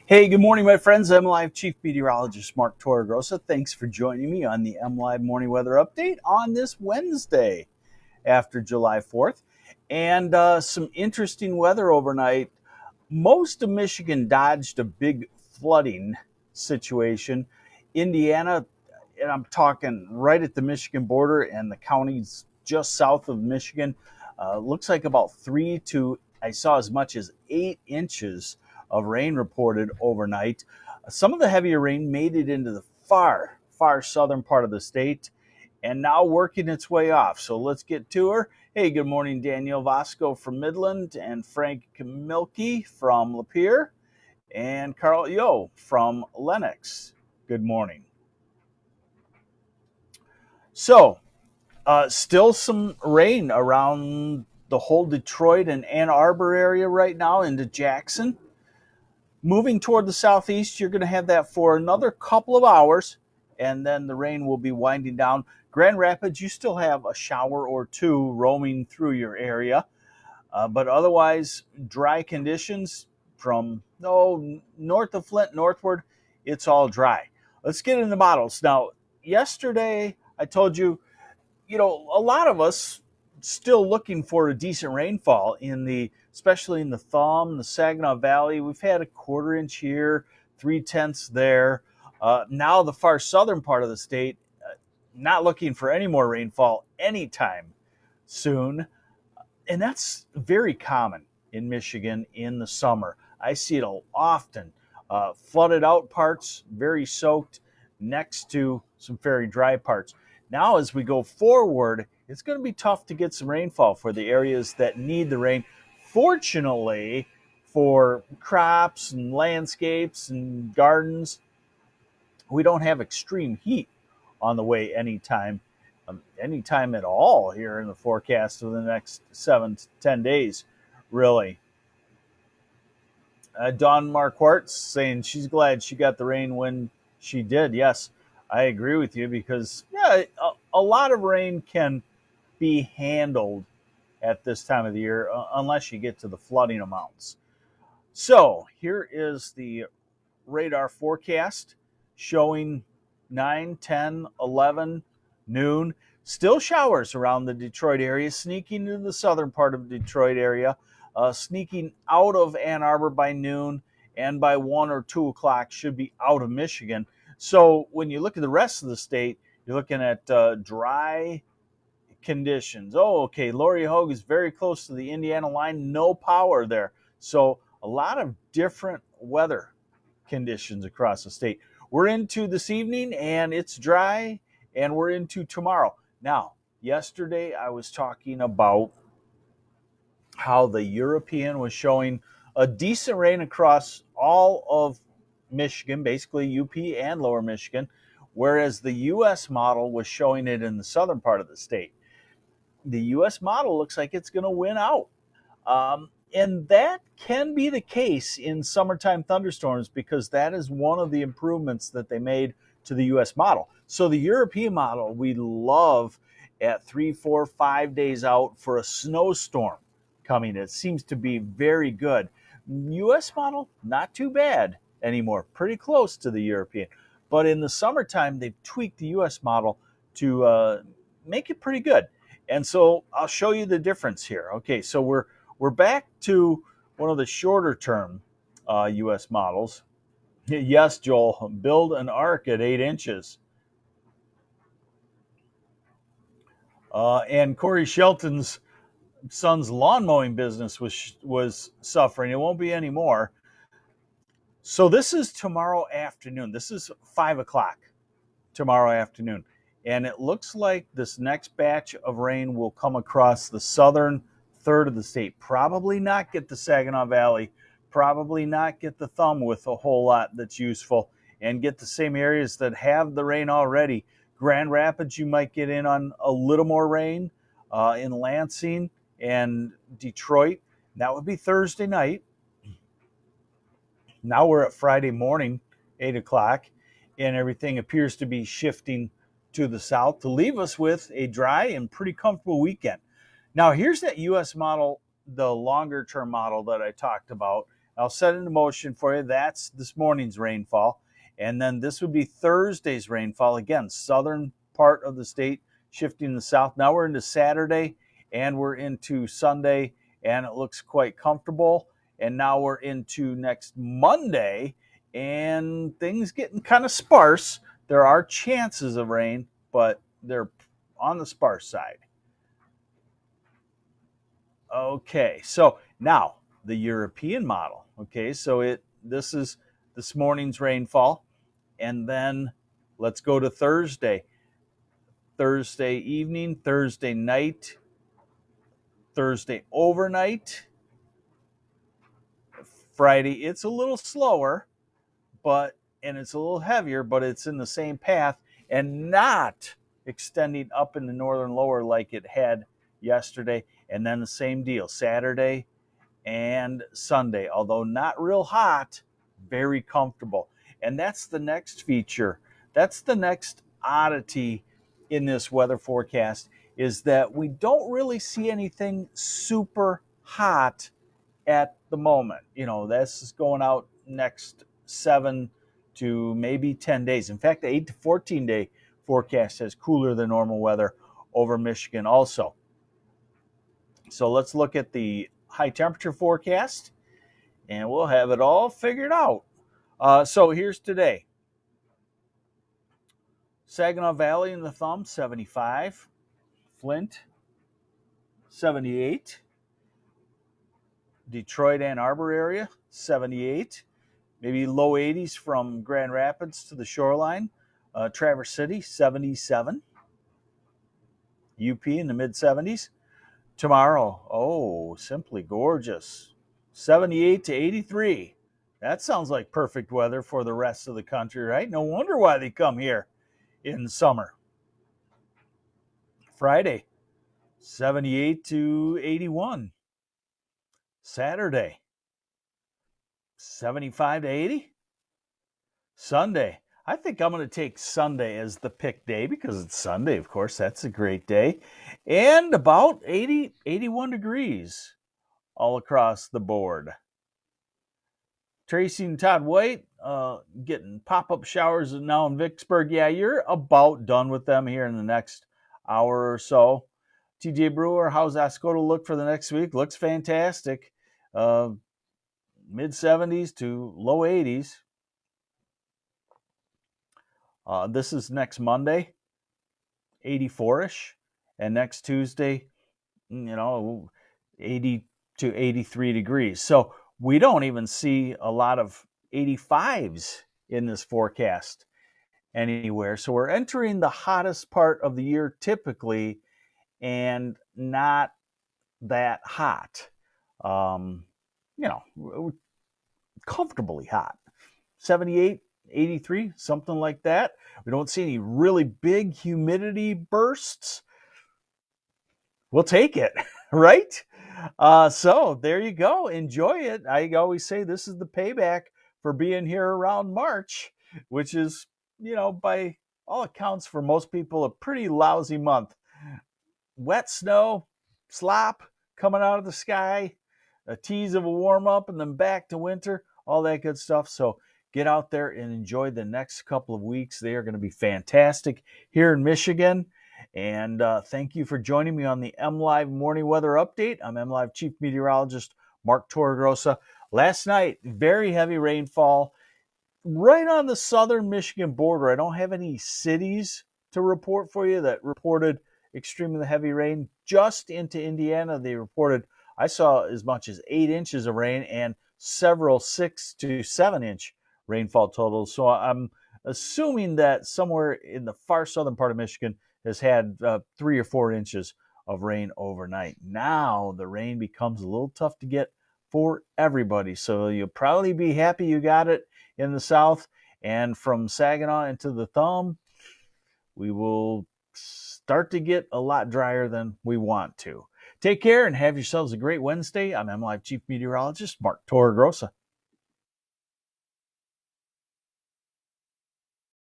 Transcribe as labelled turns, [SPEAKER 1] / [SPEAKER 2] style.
[SPEAKER 1] Hey, good morning, my friends. I'm Live Chief Meteorologist Mark Torregrossa. Thanks for joining me on the MLive Morning Weather Update on this Wednesday after July 4th. And some interesting weather overnight. Most of Michigan dodged a big flooding situation. Indiana, and I'm talking right at the Michigan border and the counties just south of Michigan, looks like about I saw as much as 8 inches of rain reported overnight. Some of the heavier rain made it into the far southern part of the state and now working its way off. So let's get to her. Hey, good morning, Danielle Vasco from Midland and Frank Milkey from Lapeer and Carl Yo from Lenox. Good morning. So, still some rain around the whole Detroit and Ann Arbor area right now into Jackson. Moving toward the southeast, you're going to have that for another couple of hours, and then the rain will be winding down. Grand Rapids, you still have a shower or two roaming through your area, but otherwise, dry conditions from north of Flint northward, it's all dry. Let's get into the models. Now, yesterday, I told you, a lot of us still looking for a decent rainfall especially in the Thumb, the Saginaw Valley. We've had a quarter-inch here, 3/10 there. Now the far southern part of the state, not looking for any more rainfall anytime soon. And that's very common in Michigan in the summer. I see it often. Flooded out parts, very soaked, next to some very dry parts. Now, as we go forward, it's going to be tough to get some rainfall for the areas that need the rain. Fortunately, for crops and landscapes and gardens, we don't have extreme heat on the way anytime at all here in the forecast for the next 7 to 10 days, really. Dawn Marquardt saying she's glad she got the rain when she did. Yes, I agree with you because a lot of rain can be handled at this time of the year unless you get to the flooding amounts. So here is the radar forecast showing 9, 10, 11, noon. Still showers around the Detroit area, sneaking into the southern part of the Detroit area, sneaking out of Ann Arbor by noon, and by 1 or 2 o'clock should be out of Michigan. So when you look at the rest of the state, you're looking at dry conditions. Oh, okay. Lauriehogue is very close to the Indiana line. No power there. So a lot of different weather conditions across the state. We're into this evening and it's dry, and we're into tomorrow. Now, yesterday I was talking about how the European was showing a decent rain across all of Michigan, basically UP and Lower Michigan, whereas the U.S. model was showing it in the southern part of the state. The U.S. model looks like it's going to win out. And that can be the case in summertime thunderstorms because that is one of the improvements that they made to the U.S. model. So the European model we love at 3, 4, 5 days out for a snowstorm coming. It seems to be very good. U.S. model, not too bad anymore, pretty close to the European. But in the summertime, they've tweaked the U.S. model to make it pretty good. And so I'll show you the difference here. Okay, so we're back to one of the shorter term U.S. models. Yes, Joel, build an ark at 8 inches. And Corey Shelton's son's lawn mowing business was suffering. It won't be anymore. So this is tomorrow afternoon. This is 5 o'clock tomorrow afternoon. And it looks like this next batch of rain will come across the southern third of the state. Probably not get the Saginaw Valley, probably not get the Thumb with a whole lot that's useful, and get the same areas that have the rain already. Grand Rapids, you might get in on a little more rain in Lansing and Detroit. That would be Thursday night. Now we're at Friday morning, 8 o'clock, and everything appears to be shifting to the south to leave us with a dry and pretty comfortable weekend. Now, here's that U.S. model, the longer term model that I talked about. I'll set it into motion for you. That's this morning's rainfall. And then this would be Thursday's rainfall. Again, southern part of the state shifting to the south. Now we're into Saturday and we're into Sunday, and it looks quite comfortable. And now we're into next Monday, and things getting kind of sparse. There are chances of rain, but they're on the sparse side. Okay, so now the European model. Okay, so this is this morning's rainfall, and then let's go to Thursday. Thursday evening, Thursday night, Thursday overnight, Friday. It's a little slower, and it's a little heavier, but it's in the same path and not extending up in the northern lower like it had yesterday. And then the same deal Saturday and Sunday, although not real hot, very comfortable. And that's the next feature. That's the next oddity in this weather forecast, is that we don't really see anything super hot at the moment. This is going out next 7 to maybe 10 days. In fact, the 8 to 14 day forecast has cooler than normal weather over Michigan also. So let's look at the high temperature forecast, and we'll have it all figured out. So here's today. Saginaw Valley in the Thumb, 75. Flint, 78. Detroit, Ann Arbor area, 78. Maybe low 80s from Grand Rapids to the shoreline. Traverse City, 77. UP in the mid 70s. Tomorrow, simply gorgeous. 78 to 83. That sounds like perfect weather for the rest of the country, right? No wonder why they come here in summer. Friday, 78 to 81. Saturday, 75 to 80. Sunday, I think I'm going to take Sunday as the pick day because it's Sunday, of course. That's a great day. And about 80, 81 degrees all across the board. Tracy and Todd White getting pop-up showers now in Vicksburg. Yeah, you're about done with them here in the next hour or so. TJ Brewer, how's Ascota look for the next week? Looks fantastic. Mid 70s to low 80s. This is next Monday, 84-ish. And next Tuesday, 80 to 83 degrees. So we don't even see a lot of 85s in this forecast anywhere. So we're entering the hottest part of the year typically, and not that hot. Comfortably hot. 78, 83, something like that. We don't see any really big humidity bursts. We'll take it, right? So there you go. Enjoy it. I always say this is the payback for being here around March, which is, by all accounts for most people, a pretty lousy month. Wet snow, slop coming out of the sky, a tease of a warm up, and then back to winter, all that good stuff. So get out there and enjoy the next couple of weeks. They are going to be fantastic here in Michigan. And thank you for joining me on the MLive Morning Weather Update. I'm MLive Chief Meteorologist Mark Torregrossa. Last night, very heavy rainfall right on the southern Michigan border. I don't have any cities to report for you that reported extremely heavy rain. Just into Indiana, they reported, I saw as much as 8 inches of rain and several 6 to 7 inch rainfall totals. So I'm assuming that somewhere in the far southern part of Michigan has had 3 or 4 inches of rain overnight. Now the rain becomes a little tough to get for everybody. So you'll probably be happy you got it in the south. And from Saginaw into the Thumb, we will start to get a lot drier than we want to. Take care and have yourselves a great Wednesday. I'm MLive Chief Meteorologist Mark Torregrossa.